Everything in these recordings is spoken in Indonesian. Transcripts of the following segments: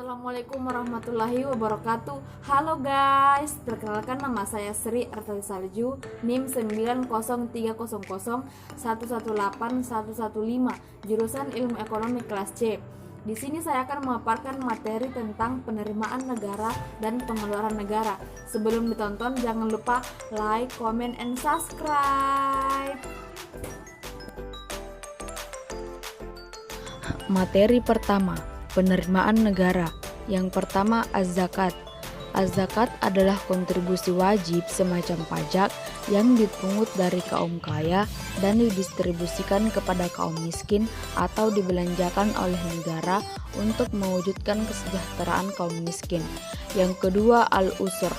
Assalamualaikum warahmatullahi wabarakatuh. Halo guys, perkenalkan nama saya Sri Artali Salju, NIM 90301118115, jurusan Ilmu Ekonomi kelas C. Di sini saya akan memaparkan materi tentang penerimaan negara dan pengeluaran negara. Sebelum ditonton, jangan lupa like, comment, and subscribe. Materi pertama, penerimaan negara. Yang pertama, az-zakat. Az-zakat adalah kontribusi wajib semacam pajak yang dipungut dari kaum kaya dan didistribusikan kepada kaum miskin atau dibelanjakan oleh negara untuk mewujudkan kesejahteraan kaum miskin. Yang kedua, al-usr.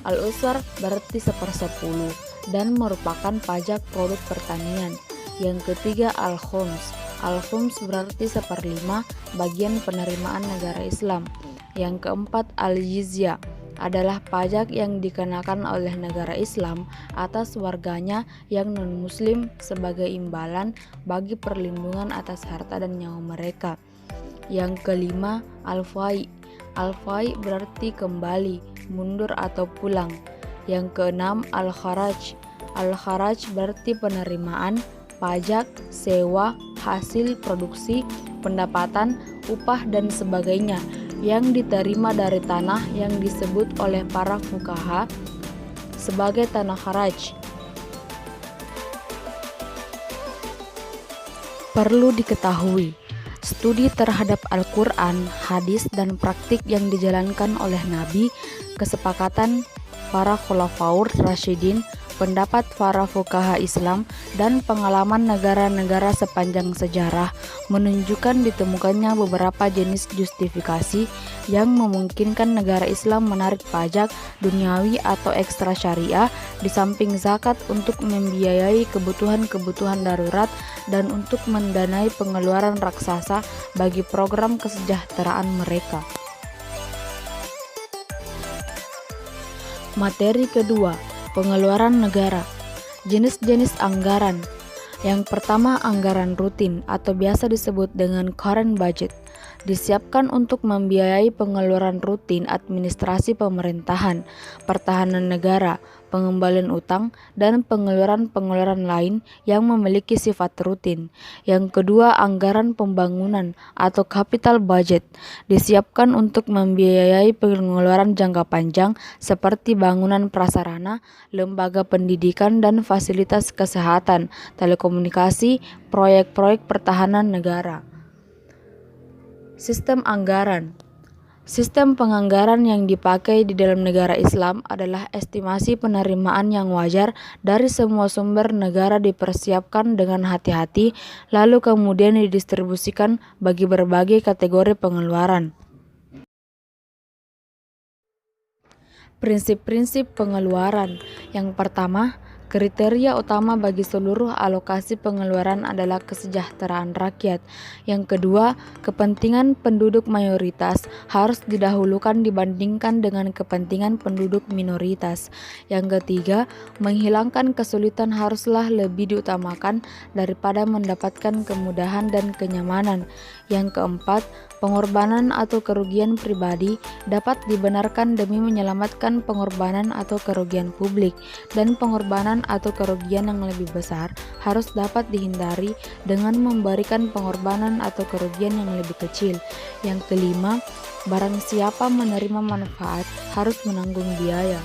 Al-usr berarti 1/10 dan merupakan pajak produk pertanian. Yang ketiga, al-khums. Al-khums berarti 1/5 bagian penerimaan negara Islam. Yang keempat, al-jizyah adalah pajak yang dikenakan oleh negara Islam atas warganya yang non-muslim sebagai imbalan bagi perlindungan atas harta dan nyawa mereka. Yang kelima, al-fai. Al-fai berarti kembali, mundur atau pulang. Yang keenam, al-kharaj. Al-kharaj berarti penerimaan, pajak, sewa, hasil produksi, pendapatan, upah, dan sebagainya yang diterima dari tanah yang disebut oleh para fuqaha sebagai tanah kharaj. Perlu diketahui, studi terhadap Al-Quran, hadis, dan praktik yang dijalankan oleh Nabi, kesepakatan para khulafaur rasyidin, pendapat para fuqaha Islam, dan pengalaman negara-negara sepanjang sejarah menunjukkan ditemukannya beberapa jenis justifikasi yang memungkinkan negara Islam menarik pajak duniawi atau ekstra syariah di samping zakat untuk membiayai kebutuhan-kebutuhan darurat dan untuk mendanai pengeluaran raksasa bagi program kesejahteraan mereka. Materi kedua, pengeluaran negara. Jenis-jenis anggaran. Yang pertama, anggaran rutin atau biasa disebut dengan current budget. Disiapkan untuk membiayai pengeluaran rutin administrasi pemerintahan, pertahanan negara, pengembalian utang, dan pengeluaran-pengeluaran lain yang memiliki sifat rutin. Yang kedua, anggaran pembangunan atau capital budget. Disiapkan untuk membiayai pengeluaran jangka panjang seperti bangunan prasarana, lembaga pendidikan, dan fasilitas kesehatan, telekomunikasi, proyek-proyek pertahanan negara. Sistem anggaran. Sistem penganggaran yang dipakai di dalam negara Islam adalah estimasi penerimaan yang wajar dari semua sumber negara dipersiapkan dengan hati-hati, lalu kemudian didistribusikan bagi berbagai kategori pengeluaran. Prinsip-prinsip pengeluaran. Yang pertama, kriteria utama bagi seluruh alokasi pengeluaran adalah kesejahteraan rakyat. Yang kedua, kepentingan penduduk mayoritas harus didahulukan dibandingkan dengan kepentingan penduduk minoritas. Yang ketiga, menghilangkan kesulitan haruslah lebih diutamakan daripada mendapatkan kemudahan dan kenyamanan. Yang keempat, pengorbanan atau kerugian pribadi dapat dibenarkan demi menyelamatkan pengorbanan atau kerugian publik, dan pengorbanan atau kerugian yang lebih besar harus dapat dihindari dengan memberikan pengorbanan atau kerugian yang lebih kecil. Yang kelima, barang siapa menerima manfaat harus menanggung biaya.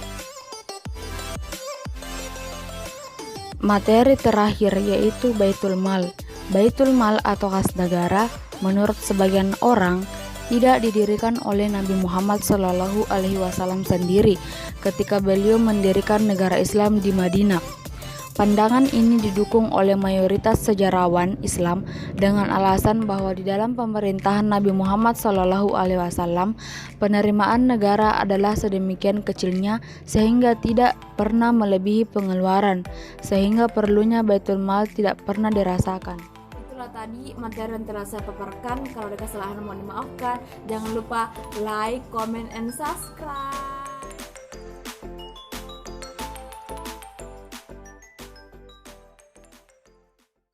Materi terakhir yaitu Baitul Mal. Baitul Mal atau kas negara menurut sebagian orang tidak didirikan oleh Nabi Muhammad SAW sendiri ketika beliau mendirikan negara Islam di Madinah. Pandangan ini didukung oleh mayoritas sejarawan Islam dengan alasan bahwa di dalam pemerintahan Nabi Muhammad SAW penerimaan negara adalah sedemikian kecilnya sehingga tidak pernah melebihi pengeluaran, sehingga perlunya Baitul Mal tidak pernah dirasakan. Itulah tadi materi yang telah saya paparkan. Kalau ada kesalahan mohon dimaafkan. Jangan lupa like, comment, and subscribe.